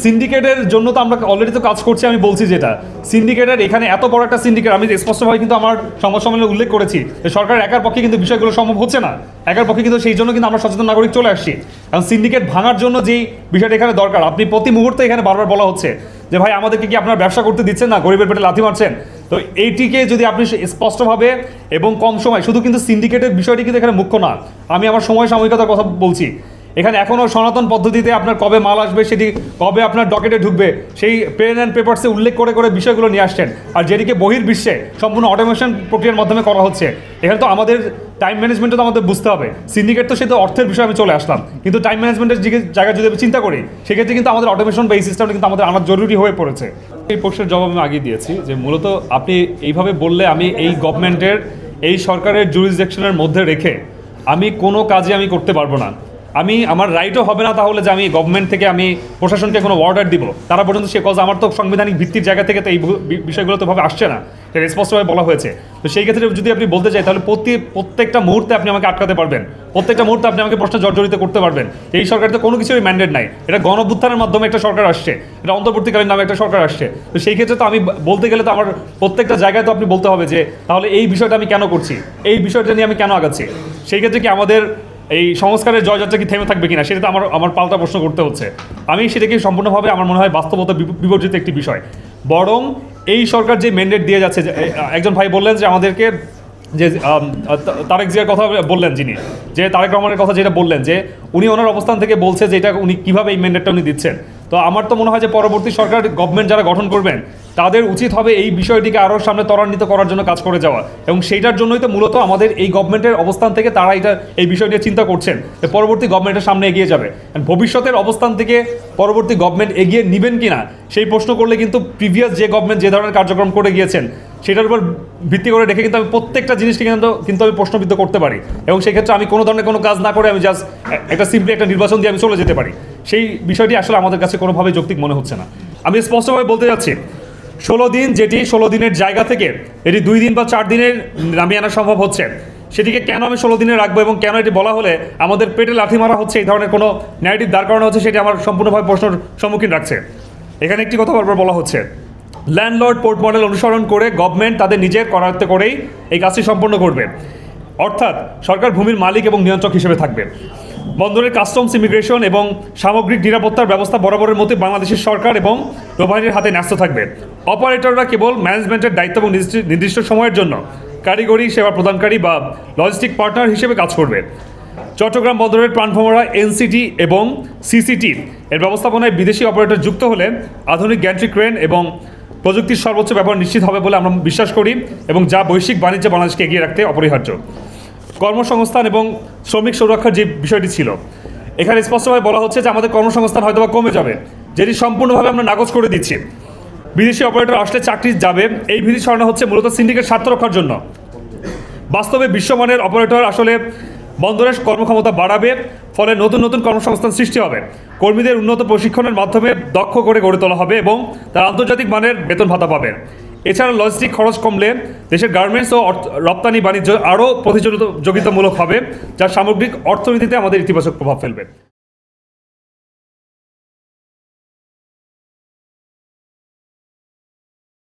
সিন্ডিকেটের জন্য তো আমরা অলরেডি তো কাজ করছি। আমি বলছি যেটা সিন্ডিকেটের এখানে এত বড় একটা সিন্ডিকেট, আমি স্পষ্টভাবে কিন্তু আমার সংবাদ সম্মেলনে উল্লেখ করেছি যে সরকার একার পক্ষে কিন্তু বিষয়গুলো সম্ভব হচ্ছে না, একার পক্ষে কিন্তু সেই জন্য কিন্তু আমরা সচেতন নাগরিক চলে আসছি। কারণ সিন্ডিকেট ভাঙার জন্য যেই বিষয়টা এখানে দরকার, আপনি প্রতি মুহূর্তে এখানে বারবার বলা হচ্ছে যে ভাই আমাদেরকে কি আপনার ব্যবসা করতে দিচ্ছেন না, গরিবের পেটে লাথি মারছেন। তো এইটিকে যদি আপনি স্পষ্টভাবে এবং কম সময়, শুধু কিন্তু সিন্ডিকেটের বিষয়টি কিন্তু এখানে মুখ্য না, আমি আমার সময় সাময়িকতার কথা বলছি। এখানে এখনও সনাতন পদ্ধতিতে আপনার কবে মাল আসবে, সেটি কবে আপনার ডকেটে ঢুকবে, সেই পেন অ্যান্ড পেপারসে উল্লেখ করে করে বিষয়গুলো নিয়ে আসছেন। আর যেটিকে বহির্বিশ্বে সম্পূর্ণ অটোমেশন প্রক্রিয়ার মাধ্যমে করা হচ্ছে, এখানে তো আমাদের টাইম ম্যানেজমেন্টও তো আমাদের বুঝতে হবে। সিন্ডিকেট তো সে তো অর্থের বিষয়ে আমি চলে আসলাম, কিন্তু টাইম ম্যানেজমেন্টের জায়গায় যদি আমি চিন্তা করি, সেক্ষেত্রে কিন্তু আমাদের অটোমেশন বা এই সিস্টেমটা কিন্তু আমাদের আনার জরুরি হয়ে পড়েছে। এই প্রশ্নের জবাব আমি আগে দিয়েছি যে মূলত আপনি এইভাবে বললে আমি এই গভর্নমেন্টের, এই সরকারের জুরিসডিকশনের মধ্যে রেখে আমি কোনো কাজে আমি করতে পারবো না। আমি আমার রাইটও হবে না তাহলে যে আমি গভর্নমেন্ট থেকে আমি প্রশাসনকে কোনো অর্ডার দিব, তারা পর্যন্ত সে কজ আমার তো সাংবিধানিক ভিত্তির জায়গা থেকে তো এই বিষয়গুলো তো ভাবে আসছে না, এটা স্পষ্টভাবে বলা হয়েছে। তো সেই ক্ষেত্রে যদি আপনি বলতে চাই তাহলে প্রত্যেকটা মুহূর্তে আপনি আমাকে আটকাতে পারবেন, প্রত্যেকটা মুহূর্তে আপনি আমাকে প্রশ্ন জর্জরিত করতে পারবেন। এই সরকার তো কোনো কিছুই ম্যান্ডেট নাই, এটা গণঅভ্যুত্থানের মাধ্যমে একটা সরকার আসছে, এটা অন্তর্বর্তীকালীন নামে একটা সরকার আসছে। তো সেই ক্ষেত্রে তো আমি বলতে গেলে তো আমার প্রত্যেকটা জায়গায় তো আপনি বলতে হবে যে তাহলে এই বিষয়টা আমি কেন করছি, এই বিষয়টা নিয়ে আমি কেন আগাচ্ছি। সেই ক্ষেত্রে কি আমাদের এই সংস্কারের জয়যাত্রা কি থেমে থাকবে কিনা, সেটা তো আমার পাল্টা প্রশ্ন করতে হচ্ছে। আমি সেটাকে সম্পূর্ণভাবে আমার মনে হয় বাস্তবতা বিবর্জিত একটি বিষয়। বরং এই সরকার যে ম্যান্ডেট দিয়ে যাচ্ছে, একজন ভাই বললেন যে আমাদেরকে যে তারেক জিয়ার কথা বললেন, যিনি যে তারেক রহমানের কথা যেটা বললেন যে উনি ওনার অবস্থান থেকে বলছে যে এটা উনি কীভাবে এই ম্যান্ডেটটা উনি দিচ্ছেন। তো আমার তো মনে হয় যে পরবর্তী সরকার গভর্নমেন্ট যারা গঠন করবেন তাদের উচিত হবে এই বিষয়টিকে আরও সামনে ত্বরান্বিত করার জন্য কাজ করে যাওয়া, এবং সেইটার জন্যই তো মূলত আমাদের এই গভর্নমেন্টের অবস্থান থেকে তারা এই বিষয় নিয়ে চিন্তা করছেন যে পরবর্তী গভর্নমেন্টের সামনে এগিয়ে যাবে। ভবিষ্যতের অবস্থান থেকে পরবর্তী গভর্নমেন্ট এগিয়ে নেবেন কিনা সেই প্রশ্ন করলে কিন্তু প্রিভিয়াস যে গভর্নমেন্ট যে ধরনের কার্যক্রম করে গিয়েছেন সেটার উপর ভিত্তি করে রেখে কিন্তু আমি প্রত্যেকটা জিনিসকে কিন্তু আমি প্রশ্নবিদ্ধ করতে পারি, এবং সেক্ষেত্রে আমি কোনো ধরনের কোনো কাজ না করে আমি জাস্ট একটা সিম্পলি একটা নির্বাচন দিয়ে আমি চলে যেতে পারি। সেই বিষয়টি আসলে আমাদের কাছে কোনোভাবে যৌক্তিক মনে হচ্ছে না। আমি স্পষ্টভাবে বলতে যাচ্ছি 16 দিন, যেটি 16 দিনের জায়গা থেকে এটি 2 দিন বা 4 দিনের নামিয়ে আনা সম্ভব হচ্ছে, সেটিকে কেন আমি 16 দিনে রাখবো এবং কেন এটি বলা হলে আমাদের পেটে লাথি মারা হচ্ছে, এই ধরনের কোনো ন্যারেটিভ দাঁড় করানো হচ্ছে, সেটি আমার সম্পূর্ণভাবে প্রশ্নের সম্মুখীন রাখছে। এখানে একটি কথা বারবার বলা হচ্ছে, ল্যান্ডলর্ড পোর্ট মডেল অনুসরণ করে গভর্নমেন্ট তাদের নিজের করায়ত্ত করেই এই কাজটি সম্পন্ন করবে, অর্থাৎ সরকার ভূমির মালিক এবং নিয়ন্ত্রক হিসেবে থাকবে। বন্দরের কাস্টমস, ইমিগ্রেশন এবং সামগ্রিক নিরাপত্তার ব্যবস্থা বরাবরের মতো বাংলাদেশের সরকার এবং নৌবাহিনীর হাতে ন্যস্ত থাকবে। অপারেটররা কেবল ম্যানেজমেন্টের দায়িত্ব এবং নির্দিষ্ট সময়ের জন্য কারিগরি সেবা প্রদানকারী বা লজিস্টিক পার্টনার হিসেবে কাজ করবে। চট্টগ্রাম বন্দরের প্রাণভোমরা এনসিটি এবং সিসিটি এর ব্যবস্থাপনায় বিদেশি অপারেটর যুক্ত হলে আধুনিক গ্যান্ট্রি ক্রেন এবং প্রযুক্তির সর্বোচ্চ ব্যবহার নিশ্চিত হবে বলে আমরা বিশ্বাস করি, এবং যা বৈশ্বিক বাণিজ্যে বাংলাদেশকে এগিয়ে রাখতে অপরিহার্য। কর্মসংস্থান এবং শ্রমিক সুরক্ষার যে বিষয়টি ছিল, এখানে স্পষ্টভাবে বলা হচ্ছে যে আমাদের কর্মসংস্থান হয়তো বা কমে যাবে, যেটি সম্পূর্ণভাবে আমরা নাকচ করে দিচ্ছি। বিদেশি অপারেটর আসলে চাকরি যাবে, এই ভীতি ছড়ানো হচ্ছে মূলত সিন্ডিকেট স্বার্থ রক্ষার জন্য। বাস্তবে বিশ্বমানের অপারেটর আসলে বন্দরের কর্মক্ষমতা বাড়াবে, ফলে নতুন নতুন কর্মসংস্থান সৃষ্টি হবে, কর্মীদের উন্নত প্রশিক্ষণের মাধ্যমে দক্ষ করে গড়ে তোলা হবে এবং তারা আন্তর্জাতিক মানের বেতন ভাতা পাবে। এছাড়া লজিস্টিক খরচ কমলে দেশের গার্মেন্টস ও রপ্তানি বাণিজ্য আরও প্রতিযোগিতামূলক হবে, যা সামগ্রিক অর্থনীতিতে আমাদের ইতিবাচক প্রভাব ফেলবে।